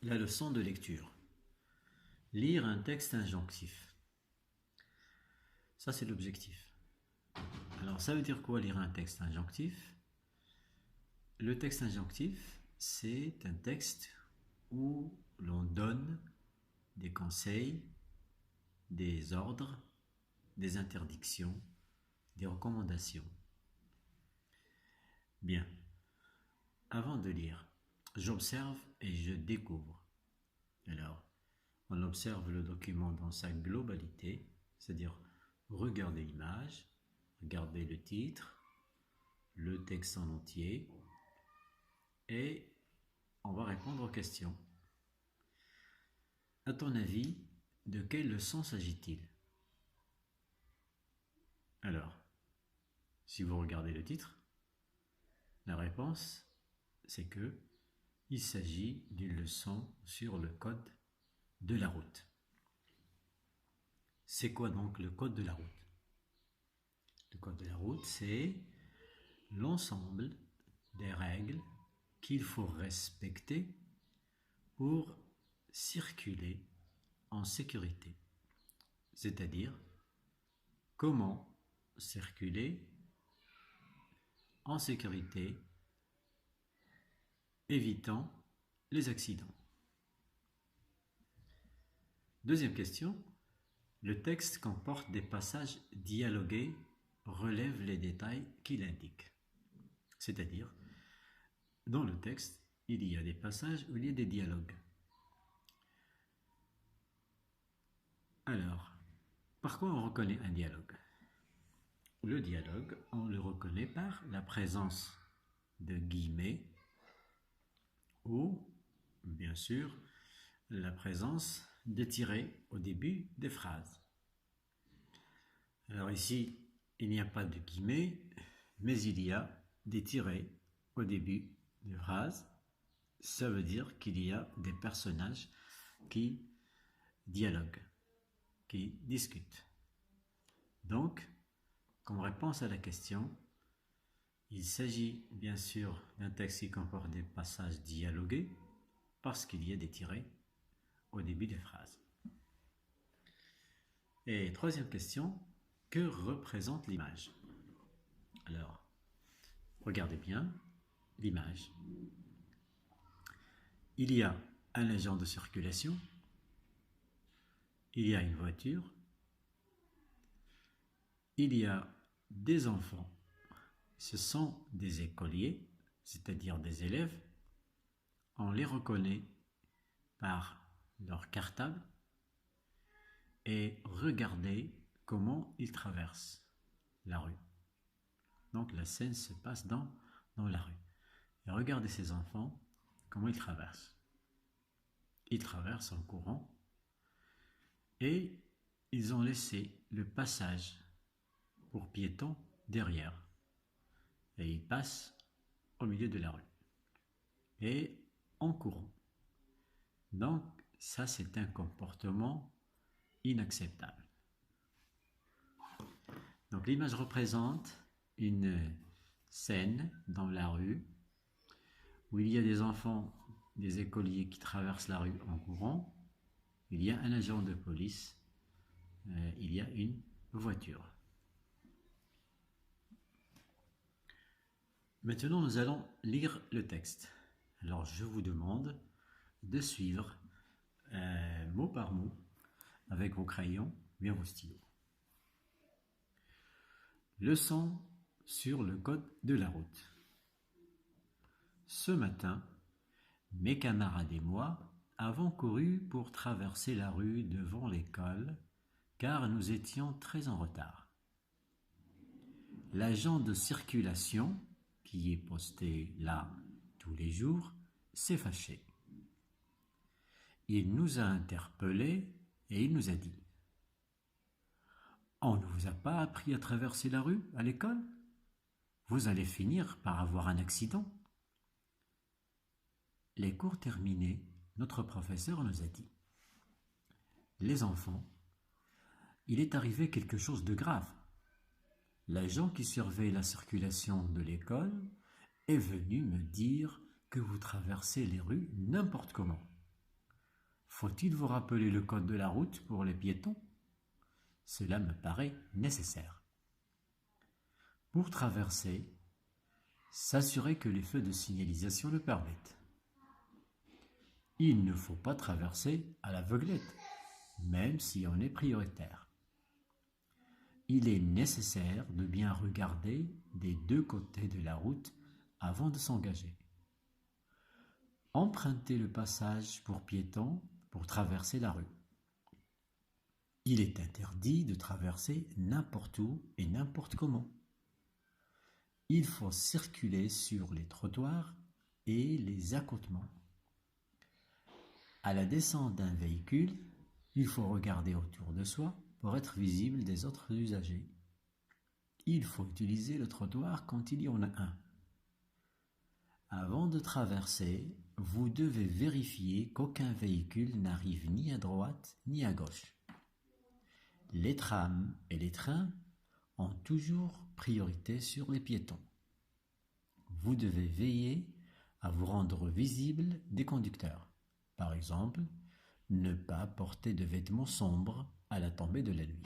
La leçon de lecture. Lire un texte injonctif. Ça, c'est l'objectif. Alors, ça veut dire quoi lire un texte injonctif? Le texte injonctif, c'est un texte où l'on donne des conseils, des ordres, des interdictions, des recommandations. Bien. Avant de lire, j'observe et je découvre. Alors, on observe le document dans sa globalité, c'est-à-dire regarder l'image, regarder le titre, le texte en entier, et on va répondre aux questions. À ton avis, de quelle leçon s'agit-il? Alors, si vous regardez le titre, la réponse, c'est que il s'agit d'une leçon sur le code de la route. C'est quoi donc le code de la route? Le code de la route, c'est l'ensemble des règles qu'il faut respecter pour circuler en sécurité. C'est-à-dire, comment circuler en sécurité, évitant les accidents. Deuxième question, le texte comporte des passages dialogués, relève les détails qu'il indique. C'est-à-dire, dans le texte, il y a des passages où il y a des dialogues. Alors, par quoi on reconnaît un dialogue? Le dialogue, on le reconnaît par la présence de guillemets ou, bien sûr, la présence de tirets au début des phrases. Alors ici, il n'y a pas de guillemets, mais il y a des tirets au début des phrases. Ça veut dire qu'il y a des personnages qui dialoguent, qui discutent. Donc, comme réponse à la question, il s'agit bien sûr d'un texte qui comporte des passages dialogués parce qu'il y a des tirets au début des phrases. Et troisième question, que représente l'image? Alors, regardez bien l'image. Il y a un agent de circulation, il y a une voiture, il y a des enfants. Ce sont des écoliers, c'est-à-dire des élèves. On les reconnaît par leur cartable et regardez comment ils traversent la rue. Donc la scène se passe dans la rue. Et regardez ces enfants, comment ils traversent. Ils traversent en courant et ils ont laissé le passage pour piétons derrière. Et ils passent au milieu de la rue. Et en courant. Donc ça, c'est un comportement inacceptable. Donc l'image représente une scène dans la rue où il y a des enfants, des écoliers qui traversent la rue en courant, il y a un agent de police, il y a une voiture. Maintenant, nous allons lire le texte. Alors, je vous demande de suivre mot par mot avec vos crayons, bien vos stylos. Leçon sur le code de la route. Ce matin, mes camarades et moi avons couru pour traverser la rue devant l'école car nous étions très en retard. L'agent de circulation, qui est posté là tous les jours, s'est fâché. Il nous a interpellés et il nous a dit: « On ne vous a pas appris à traverser la rue à l'école? Vous allez finir par avoir un accident. » Les cours terminés, notre professeur nous a dit: « Les enfants, il est arrivé quelque chose de grave. L'agent qui surveille la circulation de l'école est venu me dire que vous traversez les rues n'importe comment. Faut-il vous rappeler le code de la route pour les piétons? Cela me paraît nécessaire. Pour traverser, s'assurer que les feux de signalisation le permettent. Il ne faut pas traverser à l'aveuglette, même si on est prioritaire. Il est nécessaire de bien regarder des deux côtés de la route avant de s'engager. Empruntez le passage pour piétons pour traverser la rue. Il est interdit de traverser n'importe où et n'importe comment. Il faut circuler sur les trottoirs et les accotements. À la descente d'un véhicule, il faut regarder autour de soi pour être visible des autres usagers. Il faut utiliser le trottoir quand il y en a un. Avant de traverser, vous devez vérifier qu'aucun véhicule n'arrive ni à droite ni à gauche. Les trams et les trains ont toujours priorité sur les piétons. Vous devez veiller à vous rendre visible des conducteurs. Par exemple, ne pas porter de vêtements sombres à la tombée de la nuit.